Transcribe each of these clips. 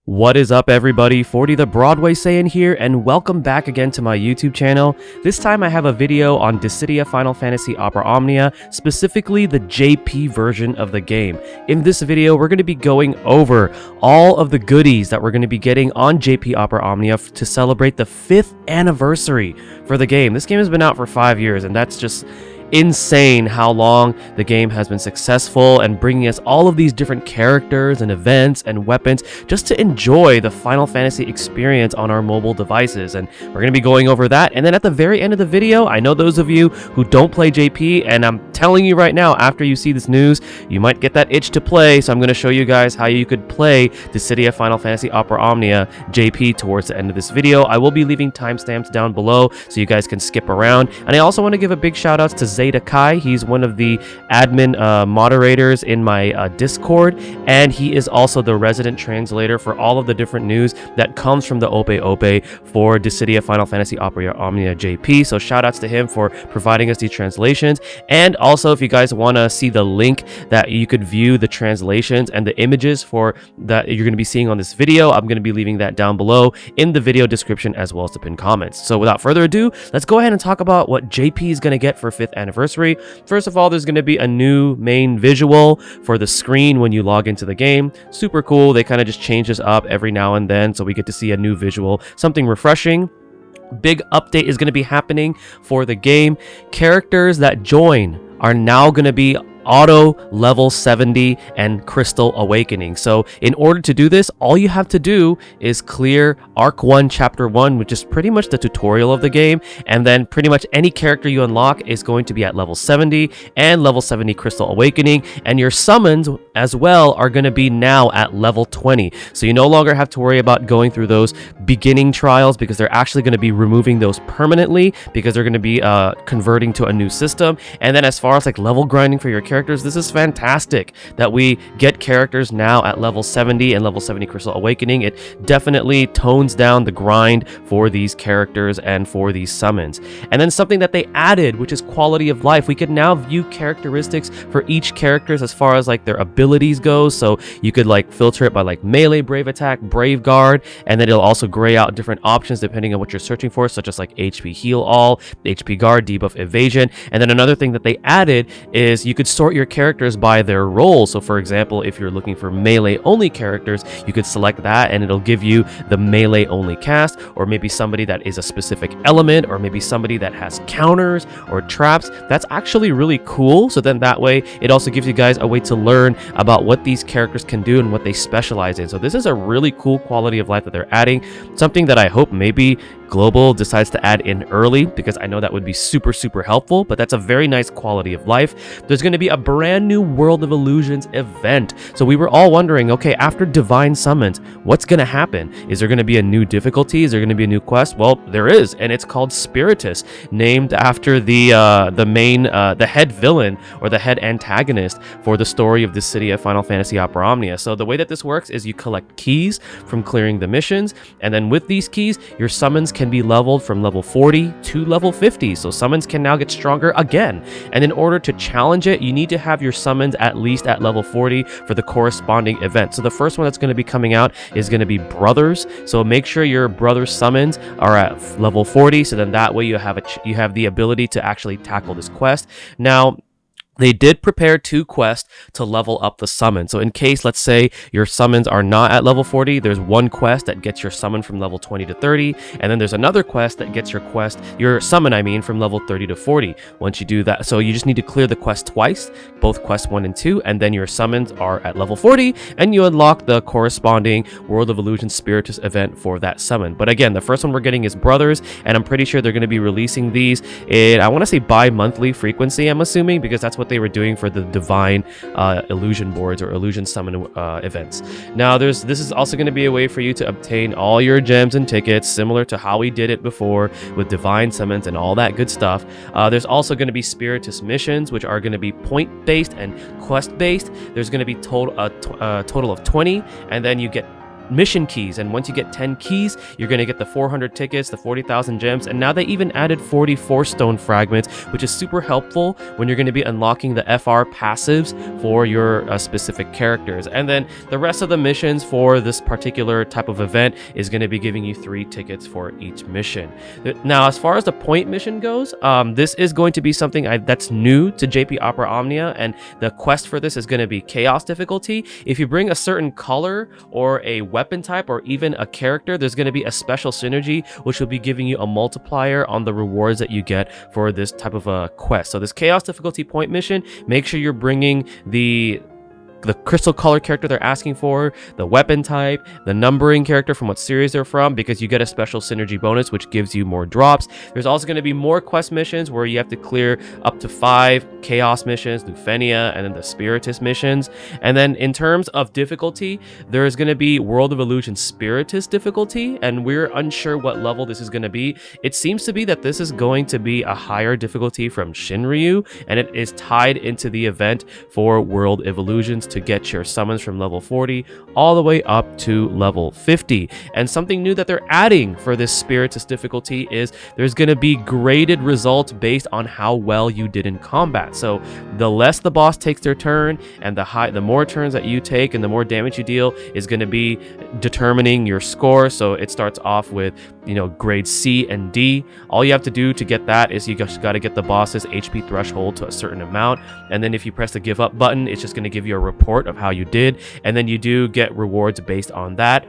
What is up, everybody? 40 the Broadway Saiyan here, and welcome back again to my YouTube channel. This time I have a video on Dissidia Final Fantasy Opera Omnia, specifically the JP version of the game. In this video, we're going to be going over all of the goodies that we're going to be getting on JP Opera Omnia to celebrate the 5th anniversary for the game. This game has been out for 5 years, and that's just insane how long the game has been successful and bringing us all of these different characters and events and weapons just to enjoy the Final Fantasy experience on our mobile devices. And we're going to be going over that. And then at the very end of the video, I know those of you who don't play JP, and I'm telling you right now, after you see this news, you might get that itch to play. So I'm going to show you guys how you could play Dissidia Final Fantasy Opera Omnia JP towards the end of this video. I will be leaving timestamps down below so you guys can skip around. And I also want to give a big shout out to Zeta Kai. He's one of the admin moderators in my Discord, and he is also the resident translator for all of the different news that comes from the Opera for Dissidia Final Fantasy Opera Omnia JP. So shout outs to him for providing us these translations. And also, if you guys want to see the link that you could view the translations and the images for that you're going to be seeing on this video, I'm going to be leaving that down below in the video description as well as the pinned comments. So without further ado, let's go ahead and talk about what JP is going to get for 5th anniversary. First of all, there's going to be a new main visual for the screen when you log into the game. Super cool. They kind of just change this up every now and then, so we get to see a new visual, something refreshing. Big update is going to be happening for the game. Characters that join are now going to be auto level 70 and crystal awakening. So in order to do this, all you have to do is clear arc 1 chapter 1, which is pretty much the tutorial of the game, and then pretty much any character you unlock is going to be at level 70 and level 70 crystal awakening, and your summons as well are going to be now at level 20. So you no longer have to worry about going through those beginning trials, because they're actually going to be removing those permanently, because they're going to be converting to a new system. And then as far as like level grinding for your characters, this is fantastic that we get characters now at level 70 and level 70 crystal awakening. It definitely tones down the grind for these characters and for these summons. And then something that they added, which is quality of life. We can now view characteristics for each characters as far as like their abilities go. So you could like filter it by like melee, brave attack, brave guard, and then it'll also gray out different options depending on what you're searching for, such as like HP heal all, HP guard, debuff evasion. And then another thing that they added is you could sort your characters by their role. So for example, if you're looking for melee only characters, you could select that and it'll give you the melee only cast, or maybe somebody that is a specific element, or maybe somebody that has counters or traps. That's actually really cool. So then that way it also gives you guys a way to learn about what these characters can do and what they specialize in. So this is a really cool quality of life that they're adding, something that I hope maybe Global decides to add in early, because I know that would be super helpful. But that's a very nice quality of life. There's going to be a brand new World of Illusions event. So we were all wondering, okay, after Divine Summons, what's going to happen? Is there going to be a new difficulty? Is there going to be a new quest? Well, there is, and it's called Spiritus, named after the head villain or the head antagonist for the story of Dissidia Final Fantasy Opera Omnia. So the way that this works is you collect keys from clearing the missions, and then with these keys, your summons can be leveled from level 40 to level 50. So summons can now get stronger again. And in order to challenge it, you need to have your summons at least at level 40 for the corresponding event. So the first one that's going to be coming out is going to be Brothers. So make sure your brother's summons are at level 40. So then that way you have the ability to actually tackle this quest. Now, they did prepare 2 quests to level up the summon. So in case, let's say, your summons are not at level 40, there's one quest that gets your summon from level 20 to 30, and then there's another quest that gets your summon, from level 30 to 40. Once you do that, so you just need to clear the quest twice, both quest 1 and 2, and then your summons are at level 40, and you unlock the corresponding World of Illusion Spiritus event for that summon. But again, the first one we're getting is Brothers, and I'm pretty sure they're going to be releasing these in, I want to say, bi-monthly frequency, I'm assuming, because that's what they were doing for the Divine Illusion boards or Illusion Summon events. Now, this is also going to be a way for you to obtain all your gems and tickets, similar to how we did it before with Divine Summons and all that good stuff. There's also going to be Spiritus missions, which are going to be point-based and quest-based. There's going to be a total of 20, and then you get mission keys, and once you get 10 keys, you're going to get the 400 tickets, the 40,000 gems, and now they even added 44 stone fragments, which is super helpful when you're going to be unlocking the FR passives for your specific characters. And then the rest of the missions for this particular type of event is going to be giving you 3 tickets for each mission. Now, as far as the point mission goes, this is going to be something that's new to JP Opera Omnia, and the quest for this is going to be chaos difficulty. If you bring a certain color or a weapon type or even a character, there's going to be a special synergy which will be giving you a multiplier on the rewards that you get for this type of a quest. So this chaos difficulty point mission, make sure you're bringing the crystal color character they're asking for, the weapon type, the numbering character from what series they're from, because you get a special synergy bonus which gives you more drops. There's also going to be more quest missions where you have to clear up to 5 chaos missions, Lufenia, and then the Spiritist missions. And then in terms of difficulty, there's going to be World of Illusion Spiritist difficulty, and we're unsure what level this is going to be. It seems to be that this is going to be a higher difficulty from Shinryu, and it is tied into the event for World of Illusions to get your summons from level 40 all the way up to level 50. And something new that they're adding for this Spiritist difficulty is there's going to be graded results based on how well you did in combat. So the less the boss takes their turn, and the more turns that you take and the more damage you deal is going to be determining your score. So it starts off with, grade C and D. All you have to do to get that is you just got to get the boss's HP threshold to a certain amount, and then if you press the give up button, it's just going to give you a report of how you did, and then you do get rewards based on that.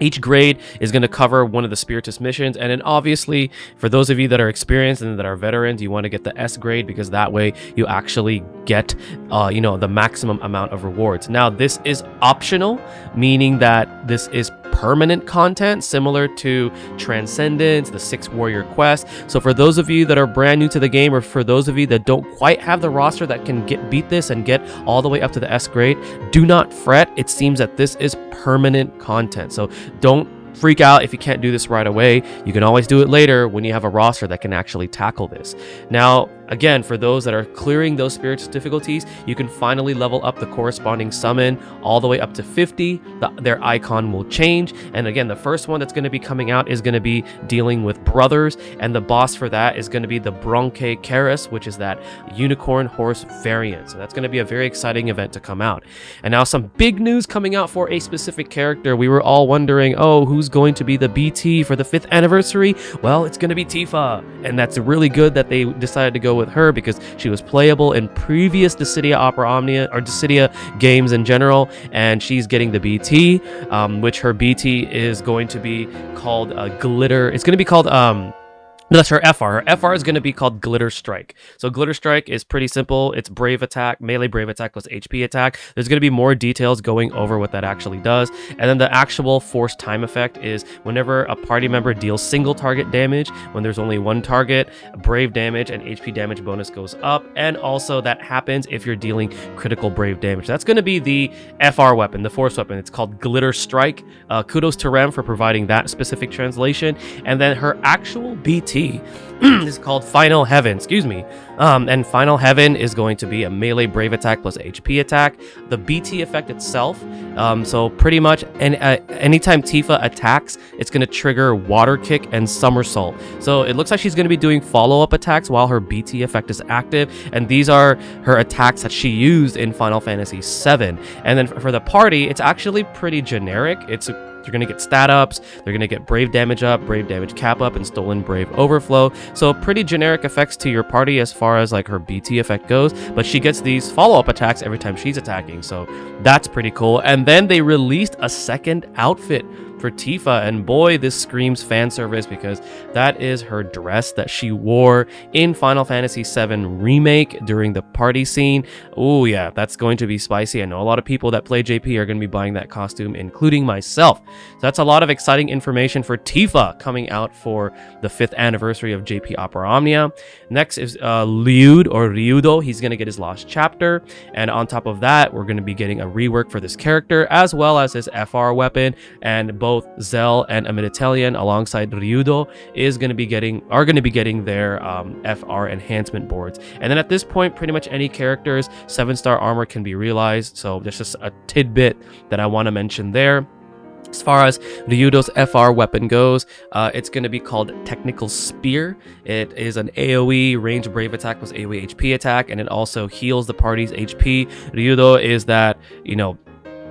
Each grade is going to cover one of the Spiritist missions, and then obviously for those of you that are experienced and that are veterans, you want to get the S grade, because that way you actually get the maximum amount of rewards. Now this is optional, meaning that this is permanent content similar to Transcendence, the 6 Warrior Quest. So for those of you that are brand new to the game, or for those of you that don't quite have the roster that can beat this and get all the way up to the S grade, do not fret. It seems that this is permanent content, so don't freak out if you can't do this right away. You can always do it later when you have a roster that can actually tackle this. Now, again, for those that are clearing those Spiritist difficulties, you can finally level up the corresponding summon all the way up to 50. Their icon will change. And again, the first one that's going to be coming out is going to be dealing with brothers. And the boss for that is going to be the Bronche Karis, which is that unicorn horse variant. So that's going to be a very exciting event to come out. And now some big news coming out for a specific character. We were all wondering, who's going to be the BT for the 5th anniversary? Well, it's going to be Tifa. And that's really good that they decided to go with her, because she was playable in previous Dissidia Opera Omnia, or Dissidia games in general, and she's getting the BT, which her BT is going to be called Glitter. It's going to be called that's her FR. Her FR is going to be called Glitter Strike. So Glitter Strike is pretty simple. It's brave attack, melee brave attack plus HP attack. There's going to be more details going over what that actually does. And then the actual force time effect is whenever a party member deals single target damage, when there's only one target, brave damage and HP damage bonus goes up. And also that happens if you're dealing critical brave damage. That's going to be the FR weapon, the force weapon. It's called Glitter Strike. Kudos to Rem for providing that specific translation. And then her actual BT is called Final Heaven, and Final Heaven is going to be a melee brave attack plus HP attack. The BT effect itself, so pretty much anytime Tifa attacks, it's going to trigger water kick and somersault. So it looks like she's going to be doing follow-up attacks while her BT effect is active, and these are her attacks that she used in Final Fantasy VII. And then for the party, it's actually pretty generic. They're going to get stat ups, they're going to get brave damage up, brave damage cap up, and stolen brave overflow. So pretty generic effects to your party as far as like her BT effect goes, but she gets these follow-up attacks every time she's attacking, so that's pretty cool. And then they released a second outfit for Tifa, and boy, this screams fan service, because that is her dress that she wore in Final Fantasy VII Remake during the party scene. Oh yeah, that's going to be spicy. I know a lot of people that play JP are going to be buying that costume, including myself. So that's a lot of exciting information for Tifa coming out for the 5th anniversary of JP Opera Omnia. Next is Ryudo. He's going to get his lost chapter, and on top of that, we're going to be getting a rework for this character, as well as his FR weapon, and both Zell and Amiditelian alongside Ryudo are going to be getting their FR enhancement boards. And then at this point, pretty much any character's 7-star armor can be realized, so there's just a tidbit that I want to mention there. As far as Ryudo's FR weapon goes, it's going to be called Technical Spear. It is an AoE range brave attack plus AoE HP attack, and it also heals the party's HP. Ryudo is that,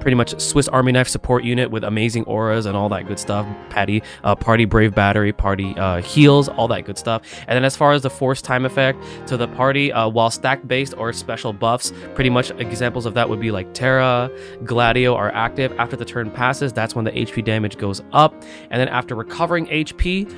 pretty much Swiss Army knife support unit with amazing auras and all that good stuff. Party brave battery, party heals, all that good stuff. And then as far as the force time effect to the party, while stack based or special buffs, pretty much examples of that would be like Terra, Gladio are active. After the turn passes, that's when the HP damage goes up. And then after recovering HP,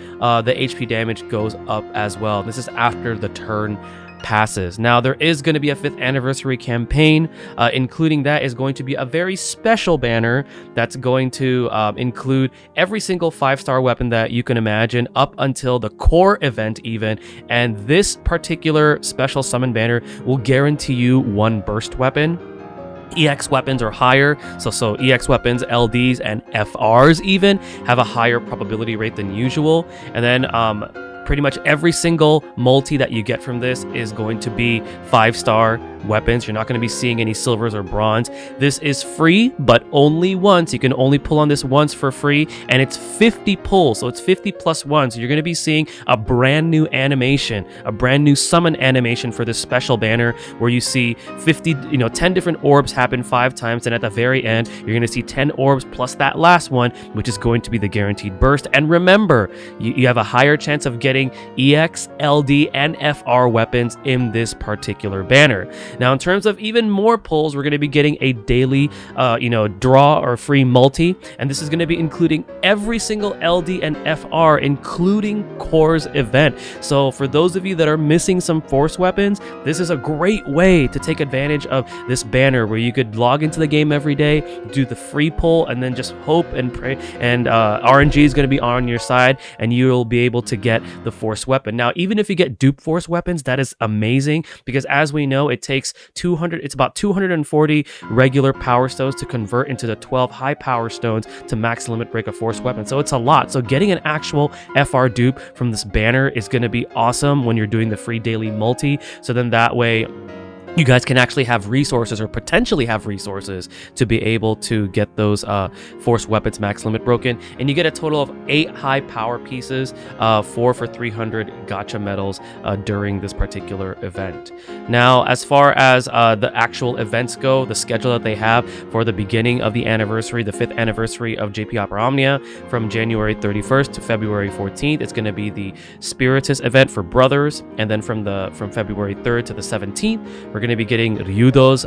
the HP damage goes up as well. This is after the turn passes. Now, there is going to be a 5th anniversary campaign. Including that is going to be a very special banner that's going to include every single 5-star weapon that you can imagine up until the core event even. And this particular special summon banner will guarantee you 1 burst weapon. EX weapons are higher, so EX weapons, LDs, and FRs even have a higher probability rate than usual. And then pretty much every single multi that you get from this is going to be 5-star weapons. You're not going to be seeing any silvers or bronze. This is free, but only once. You can only pull on this once for free, and it's 50 pulls, so it's 50 plus 1. So you're going to be seeing a brand new animation, a brand new summon animation for this special banner, where you see 10 different orbs happen 5 times, and at the very end, you're going to see 10 orbs plus that last one, which is going to be the guaranteed burst. And remember, you have a higher chance of getting EX, LD, and FR weapons in this particular banner. Now, in terms of even more pulls, we're going to be getting a daily, draw or free multi, and this is going to be including every single LD and FR, including Core's event. So for those of you that are missing some force weapons, this is a great way to take advantage of this banner, where you could log into the game every day, do the free pull, and then just hope and pray, and RNG is going to be on your side, and you'll be able to get the force weapon. Now, even if you get dupe force weapons, that is amazing, because as we know, it takes about 240 regular power stones to convert into the 12 high power stones to max limit break a force weapon. So it's a lot. So getting an actual FR dupe from this banner is going to be awesome when you're doing the free daily multi. So then that way, you guys can actually have resources, or potentially have resources, to be able to get those force weapons max limit broken. And you get a total of 8 high power pieces, 4 for 300 gacha medals during this particular event. Now, as far as the actual events go, the schedule that they have for the beginning of the anniversary, the 5th anniversary of JP Opera Omnia, from January 31st to February 14th, it's going to be the Spiritus event for brothers. And then from February 3rd to the 17th, we're going to be getting Ryudo's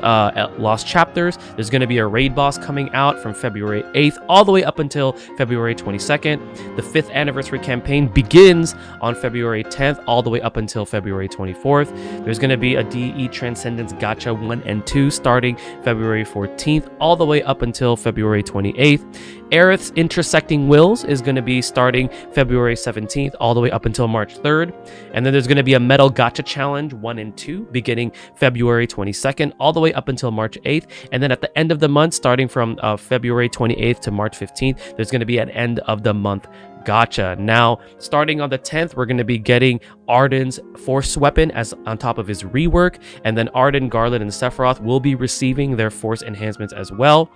Lost Chapters. There's going to be a raid boss coming out from February 8th all the way up until February 22nd. The 5th anniversary campaign begins on February 10th all the way up until February 24th. There's going to be a DE Transcendence Gacha 1 and 2 starting February 14th all the way up until February 28th. Aerith's Intersecting Wills is going to be starting February 17th all the way up until March 3rd. And then there's going to be a Metal Gacha Challenge 1 and 2 beginning February 22nd all the way up until March 8th. And then at the end of the month, starting from February 28th to March 15th, there's going to be an end of the month gacha. Now, starting on the 10th, we're going to be getting Arden's force weapon as on top of his rework. And then Arden, Garland, and Sephiroth will be receiving their force enhancements as well.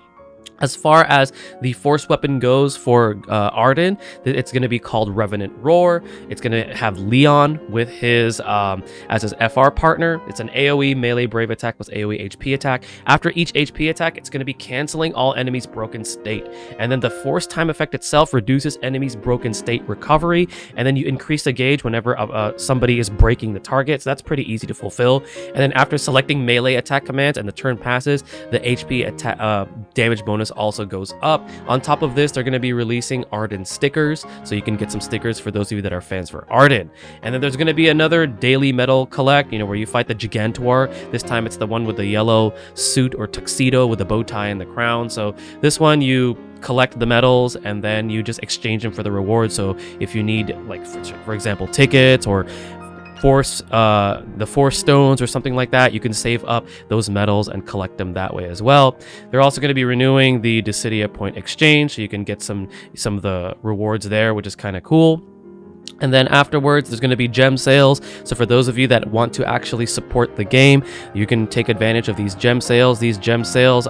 As far as the force weapon goes for Arden, it's going to be called Revenant Roar. It's going to have Leon with his as his FR partner. It's an AoE melee brave attack plus AoE HP attack. After each HP attack, it's going to be canceling all enemies' broken state. And then the force time effect itself reduces enemies' broken state recovery. And then you increase the gauge whenever somebody is breaking the target. So that's pretty easy to fulfill. And then after selecting melee attack commands and the turn passes, the HP damage bonus also goes up. On top of this, they're going to be releasing Arden stickers, so you can get some stickers for those of you that are fans for Arden. And then there's going to be another daily medal collect, where you fight the Gigantor. This time it's the one with the yellow suit or tuxedo with the bow tie and the crown. So this one, you collect the medals and then you just exchange them for the rewards. So if you need, like, for example, tickets or the force stones or something like that, you can save up those medals and collect them that way as well. They're also going to be renewing the Dissidia point exchange, so you can get some of the rewards there, which is kind of cool. And then afterwards, there's going to be gem sales. So for those of you that want to actually support the game, you can take advantage of these gem sales. These gem sales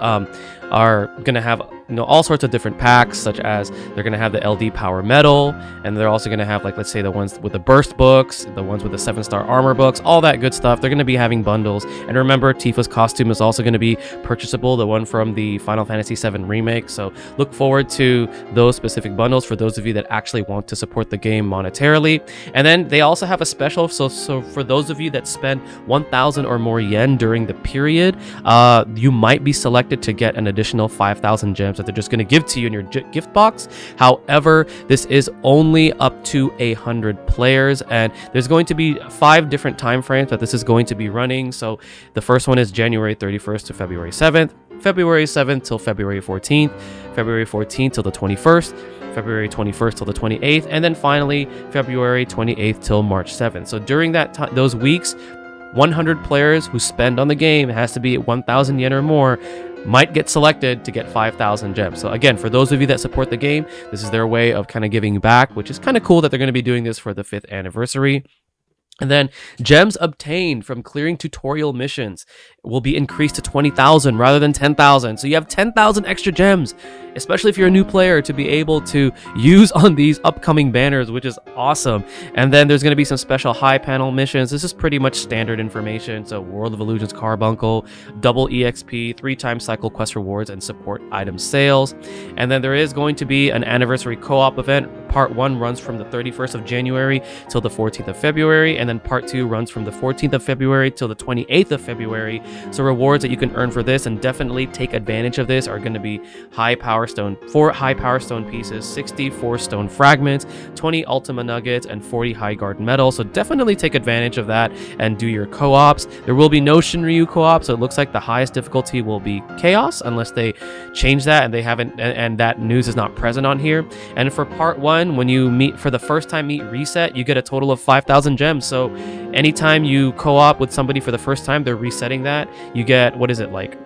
are going to have, you know, all sorts of different packs, such as they're going to have the LD Power Medal, and they're also going to have, like, let's say the ones with the burst books, the ones with the 7-star armor books, all that good stuff. They're going to be having bundles. And remember, Tifa's costume is also going to be purchasable, the one from the Final Fantasy VII Remake. So look forward to those specific bundles for those of you that actually want to support the game monetarily. And then they also have a special, so for those of you that spend 1,000 or more yen during the period, you might be selected to get an additional 5,000 gems that they're just going to give to you in your gift box. However, this is only up to 100 players, and there's going to be 5 different time frames that this is going to be running. So the first one is January 31st to February 7th, February 7th till February 14th, February 14th till the 21st, February 21st till the 28th, and then finally February 28th till March 7th. So during that those weeks, 100 players who spend on the game, it has to be 1,000 yen or more, might get selected to get 5,000 gems. So again, for those of you that support the game, this is their way of kind of giving back, which is kind of cool that they're going to be doing this for the 5th anniversary. And then gems obtained from clearing tutorial missions will be increased to 20,000 rather than 10,000. So you have 10,000 extra gems, especially if you're a new player, to be able to use on these upcoming banners, which is awesome. And then there's going to be some special high panel missions. This is pretty much standard information. So World of Illusions Carbuncle, double EXP, 3-time cycle quest rewards, and support item sales. And then there is going to be an anniversary co-op event. Part 1 runs from the 31st of January till the 14th of February, and then Part 2 runs from the 14th of February till the 28th of February. So rewards that you can earn for this and definitely take advantage of this are going to be 4 high power stone pieces, 64 stone fragments, 20 Ultima nuggets, and 40 high guard medals. So definitely take advantage of that and do your co-ops. There will be no Shinryu co-op, so it looks like the highest difficulty will be Chaos, unless they change that and they haven't, and that news is not present on here. And for Part 1, when you meet for the first time meet reset, you get a total of 5,000 gems. So anytime you co-op with somebody for the first time, they're resetting that. You get, what is it, like,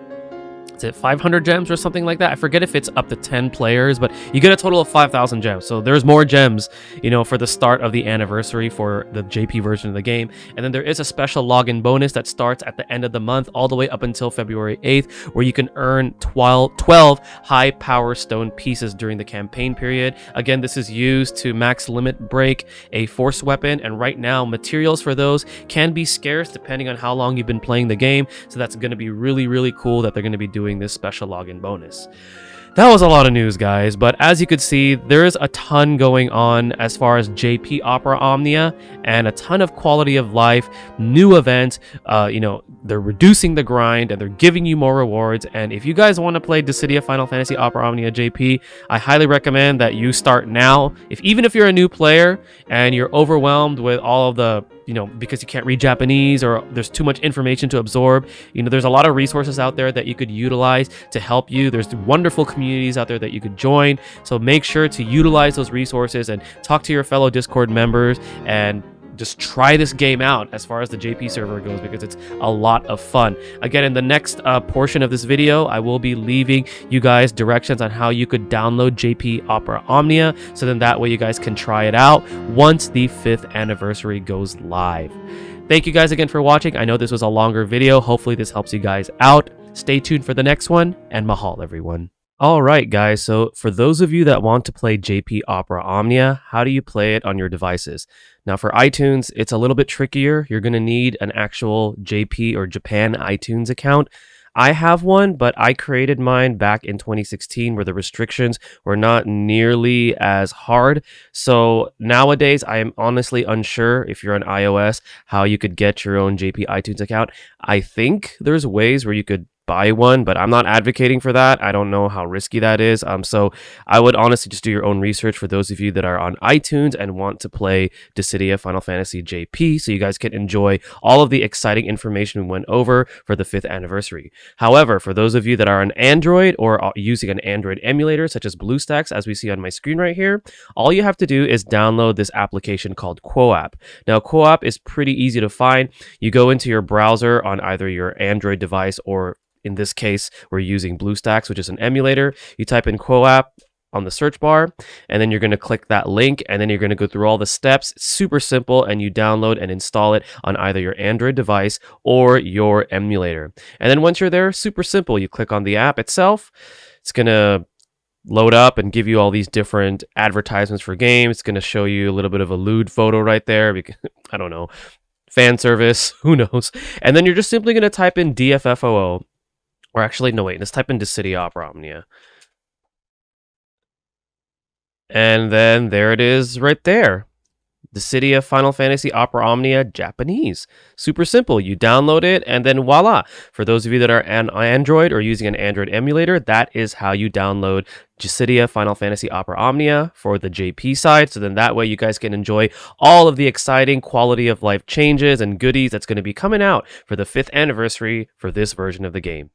is it 500 gems or something like that? I forget if it's up to 10 players, but you get a total of 5,000 gems. So there's more gems, you know, for the start of the anniversary for the JP version of the game. And then there is a special login bonus that starts at the end of the month all the way up until February 8th, where you can earn 12 high power stone pieces during the campaign period. Again, this is used to max limit break a force weapon, and right now materials for those can be scarce depending on how long you've been playing the game. So that's going to be really, really cool that they're going to be doing this special login bonus. That was a lot of news, guys, but as you could see, there is a ton going on as far as JP Opera Omnia, and a ton of quality of life, new events. You know, they're reducing the grind and they're giving you more rewards. And if you guys want to play Dissidia Final Fantasy Opera Omnia JP, I highly recommend that you start now. Even if you're a new player and you're overwhelmed with all of the, you know, because you can't read Japanese or there's too much information to absorb, you know, there's a lot of resources out there that you could utilize to help you. There's wonderful communities out there that you could join. So make sure to utilize those resources and talk to your fellow Discord members and just try this game out as far as the JP server goes, because it's a lot of fun. Again, in the next portion of this video, I will be leaving you guys directions on how you could download JP Opera Omnia, so then that way you guys can try it out once the 5th anniversary goes live. Thank you guys again for watching. I know this was a longer video. Hopefully this helps you guys out. Stay tuned for the next one, and mahal everyone. Alright guys, so for those of you that want to play JP Opera Omnia, how do you play it on your devices? Now for iTunes, it's a little bit trickier. You're going to need an actual JP or Japan iTunes account. I have one, but I created mine back in 2016 where the restrictions were not nearly as hard. So nowadays, I am honestly unsure if you're on iOS how you could get your own JP iTunes account. I think there's ways where you could buy one, but I'm not advocating for that. I don't know how risky that is. So I would honestly just do your own research for those of you that are on iTunes and want to play Dissidia Final Fantasy JP, so you guys can enjoy all of the exciting information we went over for the 5th anniversary. However, for those of you that are on Android or are using an Android emulator such as BlueStacks, as we see on my screen right here, all you have to do is download this application called QoApp. Now, QoApp is pretty easy to find. You go into your browser on either your Android device, or in this case, we're using BlueStacks, which is an emulator. You type in QoApp, on the search bar, and then you're going to click that link, and then you're going to go through all the steps. It's super simple, and you download and install it on either your Android device or your emulator. And then once you're there, super simple. You click on the app itself. It's going to load up and give you all these different advertisements for games. It's going to show you a little bit of a lewd photo right there. I don't know. Fan service, who knows? And then you're just simply going to type in DFFOO. Or actually, no, wait. Let's type in Dissidia Opera Omnia. And then there it is right there. Dissidia Final Fantasy Opera Omnia Japanese. Super simple. You download it and then voila. For those of you that are on Android or using an Android emulator, that is how you download Dissidia Final Fantasy Opera Omnia for the JP side. So then that way you guys can enjoy all of the exciting quality of life changes and goodies that's going to be coming out for the 5th anniversary for this version of the game.